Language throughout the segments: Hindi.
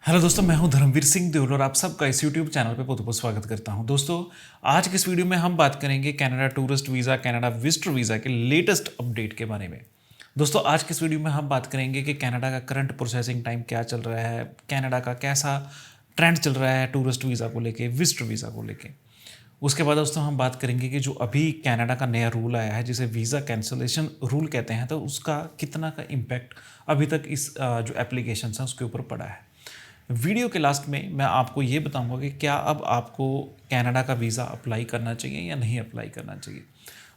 हेलो दोस्तों, मैं हूं धर्मवीर सिंह देओल और आप सबका इस यूट्यूब चैनल पे बहुत बहुत स्वागत करता हूं। दोस्तों, आज की इस वीडियो में हम बात करेंगे Canada tourist visa, Canada visitor visa के लेटेस्ट अपडेट के बारे में। दोस्तों, आज की इस वीडियो में हम बात करेंगे कि कनाडा का करंट प्रोसेसिंग टाइम क्या चल रहा है, कनाडा का कैसा ट्रेंड चल रहा है टूरिस्ट वीज़ा को लेके, विजिटर वीज़ा को लेके। उसके बाद दोस्तों हम बात करेंगे कि जो अभी कनाडा का नया रूल आया है जिसे वीज़ा कैंसलेशन रूल कहते हैं, तो उसका कितना का इम्पैक्ट अभी तक इस जो एप्लीकेशन है उसके ऊपर पड़ा है। वीडियो के लास्ट में मैं आपको ये बताऊंगा कि क्या अब आपको कनाडा का वीज़ा अप्लाई करना चाहिए या नहीं अप्लाई करना चाहिए।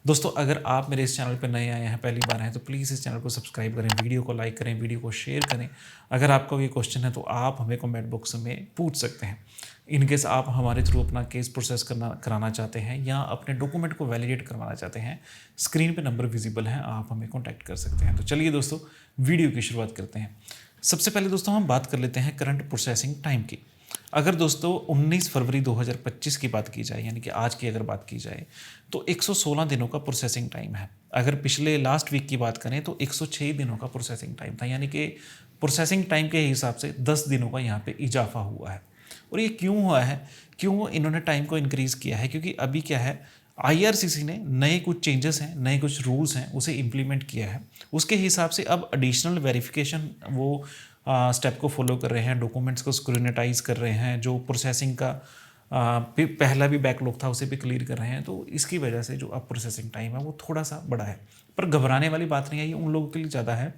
दोस्तों, अगर आप मेरे इस चैनल पर नए आए हैं, पहली बार हैं, तो प्लीज़ इस चैनल को सब्सक्राइब करें, वीडियो को लाइक करें, वीडियो को शेयर करें। अगर आपका कोई क्वेश्चन है तो आप हमें कमेंट बॉक्स में पूछ सकते हैं। इनकेस आप हमारे थ्रू अपना केस प्रोसेस कराना चाहते हैं या अपने डॉक्यूमेंट को वैलिडेट करवाना चाहते हैं, स्क्रीन पे नंबर विजिबल है, आप हमें कॉन्टैक्ट कर सकते हैं। तो चलिए दोस्तों, वीडियो की शुरुआत करते हैं। सबसे पहले दोस्तों हम बात कर लेते हैं करंट प्रोसेसिंग टाइम की। अगर दोस्तों 19 फरवरी 2025 की बात की जाए, यानी कि आज की अगर बात की जाए, तो 116 दिनों का प्रोसेसिंग टाइम है। अगर पिछले लास्ट वीक की बात करें तो 106 दिनों का प्रोसेसिंग टाइम था, यानी कि प्रोसेसिंग टाइम के हिसाब से 10 दिनों का यहाँ पे इजाफा हुआ है। और ये क्यों हुआ है, क्यों इन्होंने टाइम को इंक्रीज़ किया है? क्योंकि अभी क्या है, आईआरसीसी ने नए कुछ चेंजेस हैं, नए कुछ रूल्स हैं, उसे इम्प्लीमेंट किया है। उसके हिसाब से अब एडिशनल वेरिफिकेशन वो स्टेप को फॉलो कर रहे हैं, डॉक्यूमेंट्स को स्क्रूटिनाइज कर रहे हैं, जो प्रोसेसिंग का पहला भी बैकलॉग था उसे भी क्लियर कर रहे हैं। तो इसकी वजह से जो अब प्रोसेसिंग टाइम है वो थोड़ा सा बड़ा है, पर घबराने वाली बात नहीं है, ये उन लोगों के लिए ज़्यादा है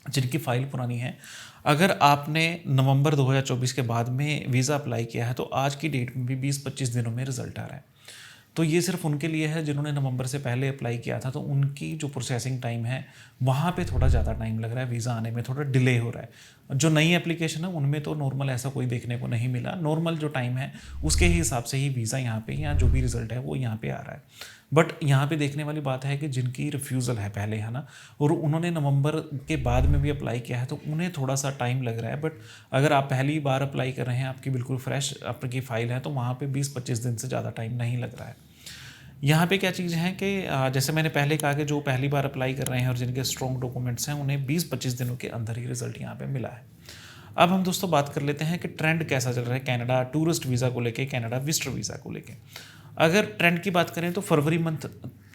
जिनकी फ़ाइल पुरानी है। अगर आपने नवंबर 2024 के बाद में वीज़ा अप्लाई किया है तो आज की डेट में भी 20-25 दिनों में रिजल्ट आ रहा है। तो ये सिर्फ उनके लिए है जिन्होंने नवंबर से पहले अप्लाई किया था, तो उनकी जो प्रोसेसिंग टाइम है वहाँ पे थोड़ा ज़्यादा टाइम लग रहा है, वीज़ा आने में थोड़ा डिले हो रहा है। जो नई एप्लीकेशन है उनमें तो नॉर्मल ऐसा कोई देखने को नहीं मिला, नॉर्मल जो टाइम है उसके ही हिसाब से ही वीज़ा यहाँ पे या जो भी रिजल्ट है वो यहाँ पे आ रहा है। बट यहाँ पे देखने वाली बात है कि जिनकी रिफ्यूज़ल है पहले, है ना, और उन्होंने नवंबर के बाद में भी अप्लाई किया है, तो उन्हें थोड़ा सा टाइम लग रहा है। बट अगर आप पहली बार अप्लाई कर रहे हैं, आपकी बिल्कुल फ्रेश आपकी फ़ाइल है, तो वहाँ पे 20-25 दिन से ज़्यादा टाइम नहीं लग रहा है। यहाँ पे क्या चीज़ है कि जैसे मैंने पहले कहा कि जो पहली बार अप्लाई कर रहे हैं और जिनके स्ट्रॉन्ग डॉक्यूमेंट्स हैं उन्हें 20-25 दिनों के अंदर ही रिजल्ट यहाँ पे मिला है। अब हम दोस्तों बात कर लेते हैं कि ट्रेंड कैसा चल रहा है कनाडा टूरिस्ट वीज़ा को लेके, कनाडा विजिटर वीज़ा को लेके। अगर ट्रेंड की बात करें तो फरवरी मंथ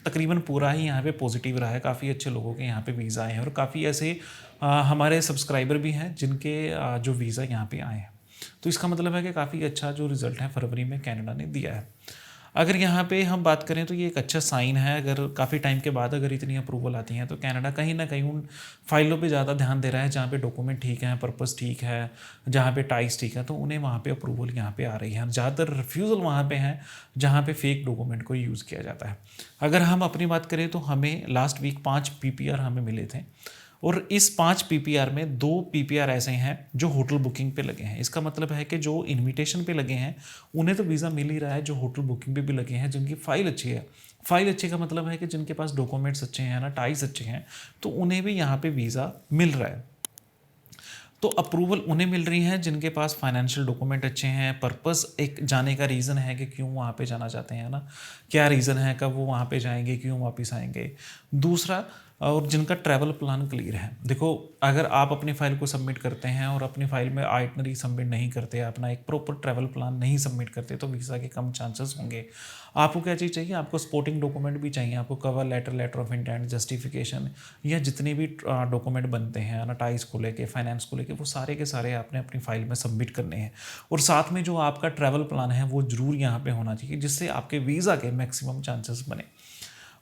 तकरीबन पूरा ही यहाँ पे पॉजिटिव रहा है, काफ़ी अच्छे लोगों के यहाँ पे वीज़ा आए हैं और काफ़ी ऐसे हमारे सब्सक्राइबर भी हैं जिनके जो वीज़ा यहाँ पे आए हैं। तो इसका मतलब है कि काफ़ी अच्छा जो रिज़ल्ट है फरवरी में कनाडा ने दिया है। अगर यहाँ पे हम बात करें तो ये एक अच्छा साइन है। अगर काफ़ी टाइम के बाद अगर इतनी अप्रूवल आती हैं तो कनाडा कहीं ना कहीं उन फाइलों पे ज़्यादा ध्यान दे रहा है जहाँ पे डॉक्यूमेंट ठीक है, पर्पस ठीक है, जहाँ पे टाइज ठीक है, तो उन्हें वहाँ पे अप्रूवल यहाँ पे आ रही है। ज़्यादातर रिफ्यूज़ल वहाँ पे है जहाँ पे फेक डॉक्यूमेंट को यूज़ किया जाता है। अगर हम अपनी बात करें तो हमें लास्ट वीक 5 पीपीआर हमें मिले थे, और इस 5 पीपीआर में 2 पीपीआर ऐसे हैं जो होटल बुकिंग पे लगे हैं। इसका मतलब है कि जो इनविटेशन पे लगे हैं उन्हें तो वीज़ा मिल ही रहा है, जो होटल बुकिंग पे भी लगे हैं, जिनकी फ़ाइल अच्छी है। फ़ाइल अच्छे का मतलब है कि जिनके पास डॉक्यूमेंट्स अच्छे हैं ना, टाइज अच्छे हैं, तो उन्हें भी यहाँ पे वीज़ा मिल रहा है। तो अप्रूवल उन्हें मिल रही है जिनके पास फाइनेंशियल डॉक्यूमेंट अच्छे हैं, पर्पस एक जाने का रीज़न है कि क्यों वहाँ पे जाना चाहते हैं ना, क्या रीज़न है, कब वो वहाँ पे जाएंगे, क्यों वापस आएंगे। दूसरा, और जिनका ट्रैवल प्लान क्लियर है। देखो, अगर आप अपनी फ़ाइल को सबमिट करते हैं और अपनी फ़ाइल में आइटनरी सबमिट नहीं करते, अपना एक प्रॉपर ट्रैवल प्लान नहीं सबमिट करते, तो वीज़ा के कम चांसेस होंगे। आपको क्या चीज़ चाहिए, आपको सपोर्टिंग डॉक्यूमेंट भी चाहिए, आपको cover letter, letter of intent, justification, या जितने भी डॉक्यूमेंट बनते हैं ना, टाइज को लेके, फाइनेंस को लेके, वो सारे के सारे आपने अपनी फ़ाइल में सबमिट करने हैं। और साथ में जो आपका ट्रैवल प्लान है वो ज़रूर यहाँ पे होना चाहिए, जिससे आपके वीज़ा के मैक्सिमम चांसेस बने।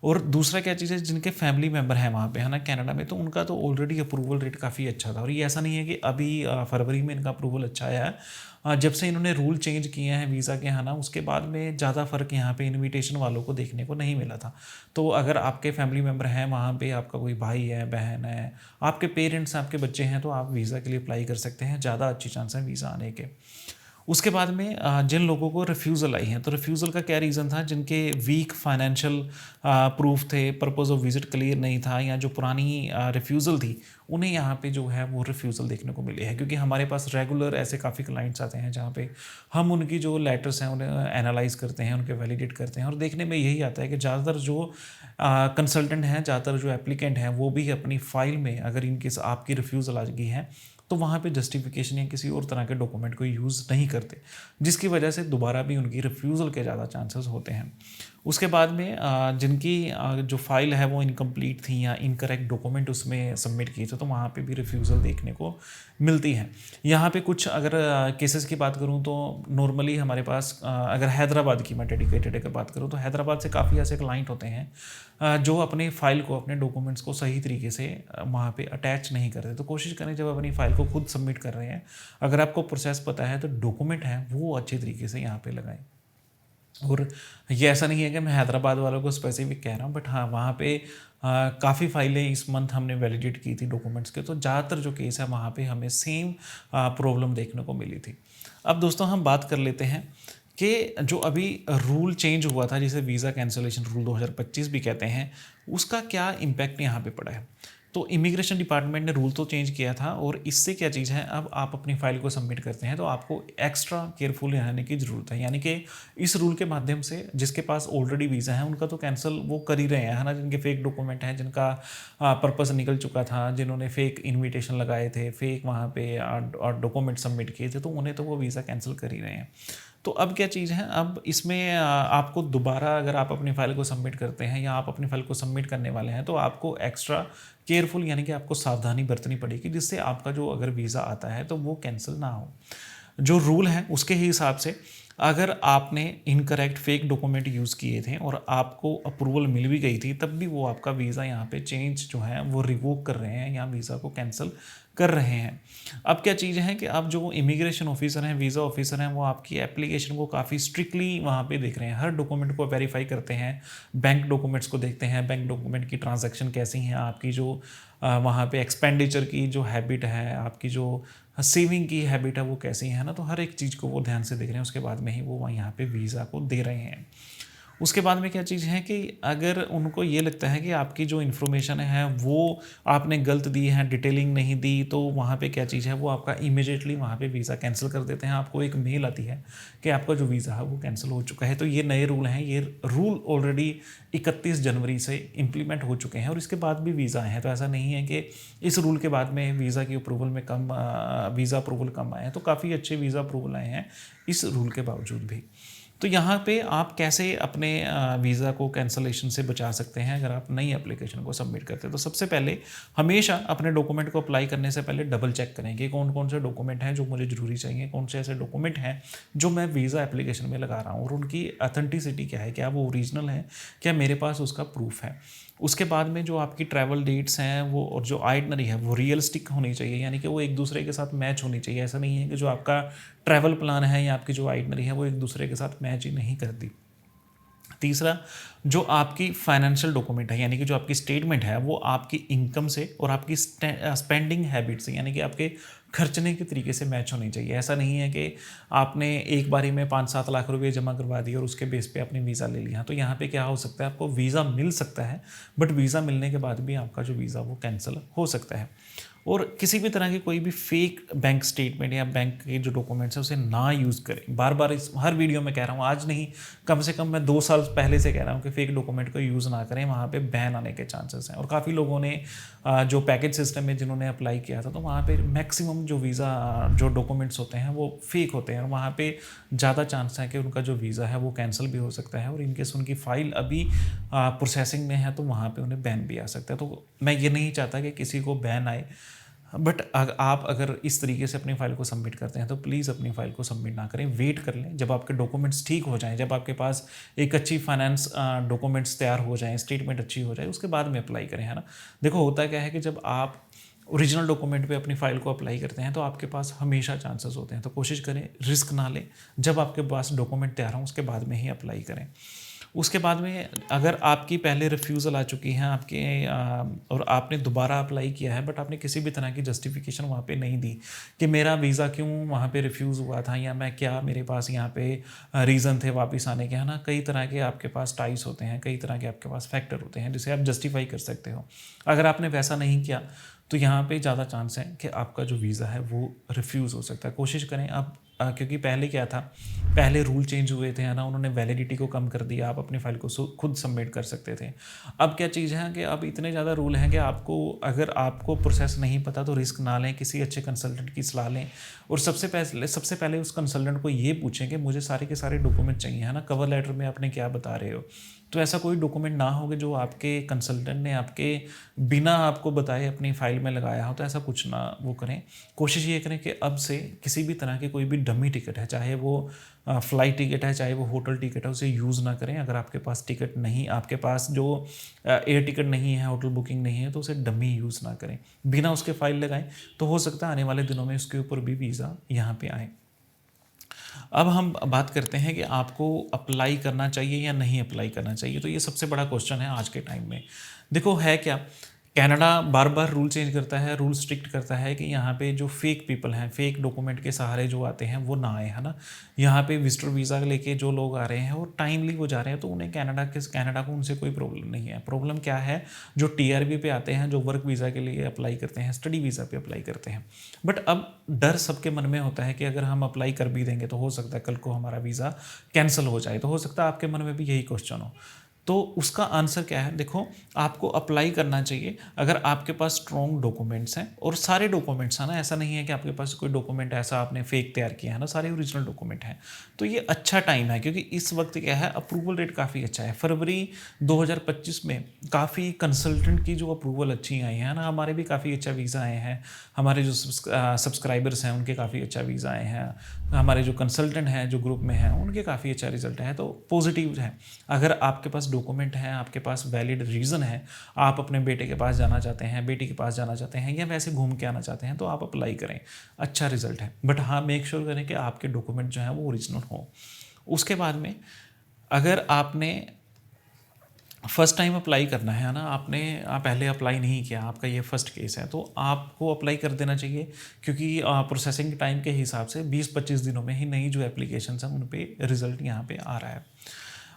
और दूसरा क्या चीज़ है, जिनके फैमिली मेम्बर हैं वहाँ पे, है ना, कनाडा में, तो उनका तो ऑलरेडी अप्रूवल रेट काफ़ी अच्छा था। और ये ऐसा नहीं है कि अभी फरवरी में इनका अप्रूवल अच्छा आया है। जब से इन्होंने रूल चेंज किए हैं वीज़ा के, है ना, उसके बाद में ज़्यादा फ़र्क यहाँ पे इनविटेशन वालों को देखने को नहीं मिला था। तो अगर आपके फैमिली मेम्बर हैं वहाँ पे, आपका कोई भाई है, बहन है, आपके पेरेंट्स, आपके बच्चे हैं, तो आप वीज़ा के लिए अप्लाई कर सकते हैं, ज़्यादा अच्छी चांस है वीज़ा आने के। उसके बाद में जिन लोगों को रिफ्यूज़ल आई हैं, तो रिफ्यूज़ल का क्या रीज़न था, जिनके वीक फाइनेंशियल प्रूफ थे, पर्पस ऑफ विजिट क्लियर नहीं था, या जो पुरानी रिफ्यूज़ल थी, उन्हें यहाँ पे जो है वो रिफ्यूज़ल देखने को मिले हैं। क्योंकि हमारे पास रेगुलर ऐसे काफ़ी क्लाइंट्स आते हैं जहाँ पे हम उनकी जो लेटर्स हैं उन्हें एनालाइज करते हैं, उनके वैलिडेट करते हैं, और देखने में यही आता है कि ज़्यादातर जो कंसल्टेंट हैं, ज़्यादातर जो एप्लीकेंट हैं, वो भी अपनी फ़ाइल में अगर इनकेस आपकी रिफ्यूज़ल आ गई है तो वहाँ पे जस्टिफिकेशन या किसी और तरह के डॉक्यूमेंट को यूज़ नहीं करते, जिसकी वजह से दोबारा भी उनकी रिफ्यूज़ल के ज़्यादा चांसेस होते हैं। उसके बाद में जिनकी जो फाइल है वो इनकम्प्लीट थी या इनकरेक्ट डॉक्यूमेंट उसमें सबमिट किए थे, तो वहाँ पे भी रिफ्यूज़ल देखने को मिलती है। यहाँ पे कुछ अगर केसेस की बात करूँ तो नॉर्मली हमारे पास अगर हैदराबाद की मैं डेडिकेटेड अगर बात करूँ तो हैदराबाद से काफ़ी ऐसे क्लाइंट होते हैं जो अपनी फ़ाइल को, अपने डॉक्यूमेंट्स को सही तरीके से वहाँ पे अटैच नहीं करते। तो कोशिश करें जब अपनी फ़ाइल को खुद सबमिट कर रहे हैं, अगर आपको प्रोसेस पता है तो डॉक्यूमेंट हैं वो अच्छे तरीके से यहाँ पे लगाएं। और ये ऐसा नहीं है कि मैं हैदराबाद वालों को स्पेसिफिक कह रहा हूँ, बट हाँ वहाँ पे काफ़ी फाइलें इस मंथ हमने वैलिडेट की थी डॉक्यूमेंट्स के, तो ज़्यादातर जो केस है वहाँ पे हमें सेम प्रॉब्लम देखने को मिली थी। अब दोस्तों हम बात कर लेते हैं कि जो अभी रूल चेंज हुआ था जिसे वीज़ा कैंसलेशन रूल 2025 भी कहते हैं, उसका क्या इम्पैक्ट यहाँ पे पड़ा है। तो इमिग्रेशन डिपार्टमेंट ने रूल तो चेंज किया था और इससे क्या चीज़ है, अब आप अपनी फ़ाइल को सबमिट करते हैं तो आपको एक्स्ट्रा केयरफुल रहने की ज़रूरत है। यानी कि इस रूल के माध्यम से जिसके पास ऑलरेडी वीज़ा है उनका तो कैंसिल वो कर ही रहे हैं, है ना, जिनके फेक डॉक्यूमेंट हैं, जिनका पर्पस निकल चुका था, जिन्होंने फेक इन्विटेशन लगाए थे, फेक वहाँ पे डॉक्यूमेंट सबमिट किए थे, तो उन्हें तो वो वीज़ा कैंसिल कर ही रहे हैं। तो अब क्या चीज़ है, अब इसमें आपको दोबारा अगर आप अपनी फ़ाइल को सबमिट करते हैं या आप अपनी फ़ाइल को सबमिट करने वाले हैं तो आपको एक्स्ट्रा केयरफुल यानी कि आपको सावधानी बरतनी पड़ेगी, जिससे आपका जो अगर वीज़ा आता है तो वो कैंसिल ना हो। जो रूल है उसके ही हिसाब से अगर आपने इनकरेक्ट फेक डॉक्यूमेंट यूज़ किए थे और आपको अप्रूवल मिल भी गई थी, तब भी वो आपका वीज़ा यहाँ पे चेंज जो है वो रिवोक कर रहे हैं या वीज़ा को कैंसिल कर रहे हैं। अब क्या चीज़ है कि अब जो इमिग्रेशन ऑफिसर हैं, वीज़ा ऑफिसर हैं, वो आपकी एप्लीकेशन को काफ़ी स्ट्रिक्टली वहाँ पे देख रहे हैं, हर डॉक्यूमेंट को वेरीफाई करते हैं, बैंक डॉक्यूमेंट्स को देखते हैं, बैंक डॉक्यूमेंट की ट्रांजैक्शन कैसी हैं, आपकी जो वहाँ पे एक्सपेंडिचर की जो हैबिट है, आपकी जो सेविंग की हैबिट है वो कैसी है ना, तो हर एक चीज़ को वो ध्यान से देख रहे हैं, उसके बाद में ही वो यहाँ पे वीज़ा को दे रहे हैं। उसके बाद में क्या चीज़ है कि अगर उनको ये लगता है कि आपकी जो इन्फॉर्मेशन है वो आपने गलत दी है, डिटेलिंग नहीं दी, तो वहाँ पे क्या चीज़ है वो आपका इमीडिएटली वहाँ पे वीज़ा कैंसिल कर देते हैं। आपको एक मेल आती है कि आपका जो वीज़ा है वो कैंसिल हो चुका है। तो ये नए रूल हैं, ये रूल ऑलरेडी 31 जनवरी से इम्प्लीमेंट हो चुके हैं और इसके बाद भी वीज़ा आए हैं। तो ऐसा नहीं है कि इस रूल के बाद में वीज़ा की अप्रूवल में कम वीज़ा अप्रूवल कम आए हैं, तो काफ़ी अच्छे वीज़ा अप्रूवल आए हैं इस रूल के बावजूद भी। तो यहाँ पे आप कैसे अपने वीज़ा को कैंसलेशन से बचा सकते हैं अगर आप नई एप्लीकेशन को सबमिट करते हैं। तो सबसे पहले हमेशा अपने डॉक्यूमेंट को अप्लाई करने से पहले डबल चेक करें कि कौन कौन से डॉक्यूमेंट हैं जो मुझे ज़रूरी चाहिए, कौन से ऐसे डॉक्यूमेंट हैं जो मैं वीज़ा एप्लीकेशन में लगा रहा हूँ और उनकी ऑथेंटिसिटी क्या है, क्या वो ओरिजिनल है, क्या मेरे पास उसका प्रूफ है। उसके बाद में जो आपकी ट्रैवल डेट्स हैं वो और जो आइटनरी है वो रियलिस्टिक होनी चाहिए, यानी कि वो एक दूसरे के साथ मैच होनी चाहिए। ऐसा नहीं है कि जो आपका ट्रैवल प्लान है या आपकी जो आइटनरी है वो एक दूसरे के साथ मैच ही नहीं करती। तीसरा, जो आपकी फाइनेंशियल डॉक्यूमेंट है यानी कि जो आपकी स्टेटमेंट है वो आपकी इनकम से और आपकी स्पेंडिंग हैबिट से यानी कि आपके खर्चने के तरीके से मैच होनी चाहिए। ऐसा नहीं है कि आपने एक बारी में 5-7 लाख रुपए जमा करवा दिए और उसके बेस पे आपने वीज़ा ले लिया। तो यहाँ पे क्या हो सकता है, आपको वीज़ा मिल सकता है बट वीज़ा मिलने के बाद भी आपका जो वीज़ा वो कैंसिल हो सकता है। और किसी भी तरह की कोई भी फेक बैंक स्टेटमेंट या बैंक के जो डॉक्यूमेंट्स हैं उसे ना यूज़ करें। बार बार इस हर वीडियो में कह रहा हूँ, आज नहीं कम से कम मैं 2 साल पहले से कह रहा हूँ कि फेक डॉक्यूमेंट को यूज़ ना करें, वहाँ पे बैन आने के चांसेस हैं। और काफ़ी लोगों ने जो पैकेज सिस्टम में जिन्होंने अप्लाई किया था तो वहाँ पे मैक्सिमम जो वीज़ा जो डॉक्यूमेंट्स होते हैं वो फेक होते हैं और वहाँ पे ज़्यादा चांस है कि उनका जो वीज़ा है वो कैंसिल भी हो सकता है और इनकेस उनकी फ़ाइल अभी प्रोसेसिंग में है तो वहाँ पे उन्हें बैन भी आ सकता है। तो मैं ये नहीं चाहता कि किसी को बैन आए, बट आप अगर इस तरीके से अपनी फ़ाइल को सबमिट करते हैं तो प्लीज़ अपनी फ़ाइल को सबमिट ना करें, वेट कर लें जब आपके डॉक्यूमेंट्स ठीक हो जाएं, जब आपके पास एक अच्छी फाइनेंस डॉक्यूमेंट्स तैयार हो जाएं, स्टेटमेंट अच्छी हो जाए, उसके बाद में अप्लाई करें, है ना। देखो होता क्या है कि जब आप ओरिजिनल डॉक्यूमेंट पे अपनी फ़ाइल को अप्लाई करते हैं तो आपके पास हमेशा चांसेस होते हैं, तो कोशिश करें रिस्क ना लें, जब आपके पास डॉक्यूमेंट तैयार हों उसके बाद में ही अप्लाई करें। उसके बाद में अगर आपकी पहले रिफ्यूज़ल आ चुकी है आपके और आपने दोबारा अप्लाई किया है बट आपने किसी भी तरह की जस्टिफिकेशन वहाँ पे नहीं दी कि मेरा वीज़ा क्यों वहाँ पे रिफ्यूज़ हुआ था या मैं क्या मेरे पास यहाँ पे रीज़न थे वापस आने के, है ना। कई तरह के आपके पास टाइस होते हैं, कई तरह के आपके पास फैक्टर होते हैं जिसे आप जस्टिफाई कर सकते हो। अगर आपने वैसा नहीं किया तो यहाँ पे ज़्यादा चांस है कि आपका जो वीज़ा है वो रिफ्यूज़ हो सकता है। कोशिश करें आप क्योंकि पहले क्या था, पहले रूल चेंज हुए थे, है ना, उन्होंने वैलिडिटी को कम कर दिया, आप अपनी फ़ाइल को खुद सबमिट कर सकते थे। अब क्या चीज़ है कि अब इतने ज़्यादा रूल हैं कि आपको, अगर आपको प्रोसेस नहीं पता तो रिस्क ना लें, किसी अच्छे कंसल्टेंट की सलाह लें। और सबसे पहले उस कंसल्टेंट को ये पूछें कि मुझे सारे के सारे डॉक्यूमेंट चाहिए, है ना, कवर लेटर में आपने क्या बता रहे हो। तो ऐसा कोई डॉक्यूमेंट ना हो कि जो आपके कंसल्टेंट ने आपके बिना आपको बताए अपनी फ़ाइल में लगाया हो, तो ऐसा कुछ ना वो करें। कोशिश ये करें कि अब से किसी भी तरह की कोई भी डमी टिकट है, चाहे वो फ़्लाइट टिकट है, चाहे वो होटल टिकट है, उसे यूज़ ना करें। अगर आपके पास टिकट नहीं, आपके पास जो एयर टिकट नहीं है, होटल बुकिंग नहीं है, तो उसे डमी यूज़ ना करें, बिना उसके फ़ाइल लगाएं। तो हो सकता है आने वाले दिनों में उसके ऊपर भी वीज़ा यहाँ पे आए। अब हम बात करते हैं कि आपको अप्लाई करना चाहिए या नहीं अप्लाई करना चाहिए। तो ये सबसे बड़ा क्वेश्चन है आज के टाइम में। देखो है क्या, कनाडा बार बार रूल चेंज करता है, रूल स्ट्रिक्ट करता है कि यहाँ पे जो फेक पीपल हैं, फेक डॉक्यूमेंट के सहारे जो आते हैं वो ना आए, है ना। यहाँ पे विजिटर वीज़ा लेके जो लोग आ रहे हैं और टाइमली वो जा रहे हैं, तो उन्हें कनाडा को उनसे कोई प्रॉब्लम नहीं है। प्रॉब्लम क्या है, जो टीआरवी पे आते हैं, जो वर्क वीज़ा के लिए अप्लाई करते हैं, स्टडी वीज़ा पे अप्लाई करते हैं। बट अब डर सबके मन में होता है कि अगर हम अप्लाई कर भी देंगे तो हो सकता है कल को हमारा वीज़ा कैंसिल हो जाए। तो हो सकता है आपके मन में भी यही क्वेश्चन हो। तो उसका आंसर क्या है, देखो आपको अप्लाई करना चाहिए अगर आपके पास स्ट्रॉन्ग डॉक्यूमेंट्स हैं, और सारे डॉक्यूमेंट्स हैं ना, ऐसा नहीं है कि आपके पास कोई डॉक्यूमेंट ऐसा आपने फेक तैयार किया है ना, सारे ओरिजिनल डॉक्यूमेंट हैं। तो ये अच्छा टाइम है, क्योंकि इस वक्त क्या है, अप्रूवल रेट काफ़ी अच्छा है। फरवरी 2025 में काफ़ी कंसल्टेंट की जो अप्रूवल अच्छी आई है ना, हमारे भी काफ़ी अच्छा वीज़ा आए हैं, हमारे जो सब्सक्राइबर्स हैं उनके काफ़ी अच्छा वीज़ा आए हैं, हमारे जो कंसल्टेंट हैं जो ग्रुप में हैं उनके काफ़ी अच्छा रिजल्ट है। तो पॉजिटिव है। अगर आपके पास डॉक्यूमेंट हैं, आपके पास वैलिड रीज़न है, आप अपने बेटे के पास जाना चाहते हैं, बेटी के पास जाना चाहते हैं, या वैसे घूम के आना चाहते हैं, तो आप अप्लाई करें, अच्छा रिजल्ट है। बट हाँ, मेक श्योर करें कि आपके डॉक्यूमेंट जो हैं वो ओरिजिनल हों। उसके बाद में अगर आपने फर्स्ट टाइम अप्लाई करना है ना, आपने पहले अप्लाई नहीं किया, आपका ये फर्स्ट केस है, तो आपको अप्लाई कर देना चाहिए, क्योंकि प्रोसेसिंग टाइम के हिसाब से 20-25 दिनों में ही नई जो एप्लीकेशंस हैं उन पे रिज़ल्ट यहाँ पे आ रहा है।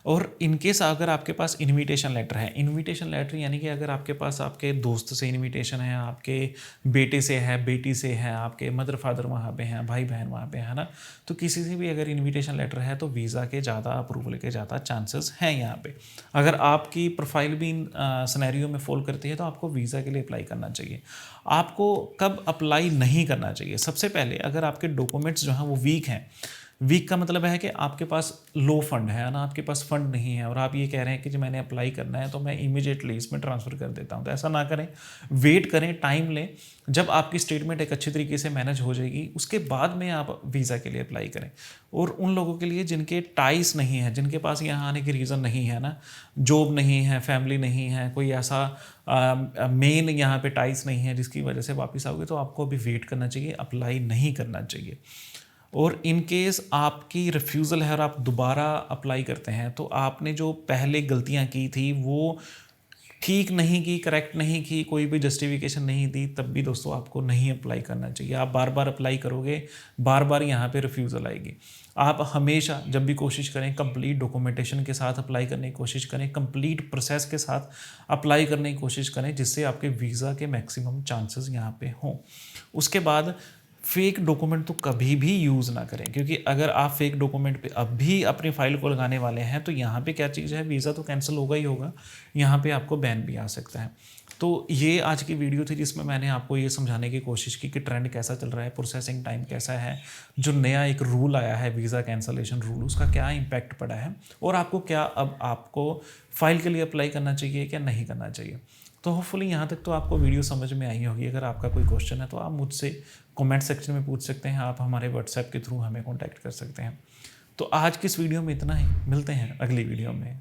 और इनकेस अगर आपके पास इनविटेशन लेटर है, इनविटेशन लेटर यानी कि अगर आपके पास आपके दोस्त से इनविटेशन है, आपके बेटे से है, बेटी से है, आपके मदर फादर वहाँ पे हैं, भाई बहन वहाँ पे है ना, तो किसी से भी अगर इनविटेशन लेटर है तो वीज़ा के ज़्यादा अप्रूवल के ज़्यादा चांसेस हैं यहाँ पे। अगर आपकी प्रोफाइल भी इन सिनेरियो में फॉल करती है तो आपको वीज़ा के लिए अप्लाई करना चाहिए। आपको कब अप्लाई नहीं करना चाहिए, सबसे पहले अगर आपके डॉक्यूमेंट्स जो हैं वो वीक हैं। वीक का मतलब है कि आपके पास लो फंड है ना, आपके पास फंड नहीं है, और आप ये कह रहे हैं कि जो मैंने अप्लाई करना है तो मैं इमीडिएटली इसमें ट्रांसफ़र कर देता हूँ, तो ऐसा ना करें। वेट करें, टाइम लें, जब आपकी स्टेटमेंट एक अच्छी तरीके से मैनेज हो जाएगी उसके बाद में आप वीज़ा के लिए अप्लाई करें। और उन लोगों के लिए जिनके टाइस नहीं है, जिनके पास यहाँ आने की रीज़न नहीं है ना, जॉब नहीं है, फैमिली नहीं है, कोई ऐसा मेन यहाँ पे टाइस नहीं है जिसकी वजह से वापस आओगे, तो आपको अभी वेट करना चाहिए, अप्लाई नहीं करना चाहिए। और इन केस आपकी रिफ्यूज़ल है और आप दोबारा अप्लाई करते हैं, तो आपने जो पहले गलतियां की थी वो ठीक नहीं की, करेक्ट नहीं की, कोई भी जस्टिफिकेशन नहीं दी, तब भी दोस्तों आपको नहीं अप्लाई करना चाहिए। आप बार बार अप्लाई करोगे, बार बार यहाँ पे रिफ्यूज़ल आएगी। आप हमेशा जब भी कोशिश करें कंप्लीट डॉक्यूमेंटेशन के साथ अप्लाई करने की कोशिश करें, कंप्लीट प्रोसेस के साथ अप्लाई करने की कोशिश करें, जिससे आपके वीज़ा के मैक्सिमम चांसेस यहाँ पे हों। उसके बाद फेक डॉक्यूमेंट तो कभी भी यूज़ ना करें, क्योंकि अगर आप फेक डॉक्यूमेंट पे अब भी अपनी फ़ाइल को लगाने वाले हैं तो यहाँ पे क्या चीज़ है, वीज़ा तो कैंसिल होगा ही होगा, यहाँ पे आपको बैन भी आ सकता है। तो ये आज की वीडियो थी जिसमें मैंने आपको ये समझाने की कोशिश की कि ट्रेंड कैसा चल रहा है, प्रोसेसिंग टाइम कैसा है, जो नया एक रूल आया है वीज़ा कैंसलेशन रूल, उसका क्या इम्पैक्ट पड़ा है, और आपको क्या अब आपको फ़ाइल के लिए अप्लाई करना चाहिए क्या नहीं करना चाहिए। तो होपफुली यहाँ तक तो आपको वीडियो समझ में आई होगी। अगर आपका कोई क्वेश्चन है तो आप मुझसे कमेंट सेक्शन में पूछ सकते हैं, आप हमारे व्हाट्सएप के थ्रू हमें कांटेक्ट कर सकते हैं। तो आज की इस वीडियो में इतना ही, मिलते हैं अगली वीडियो में।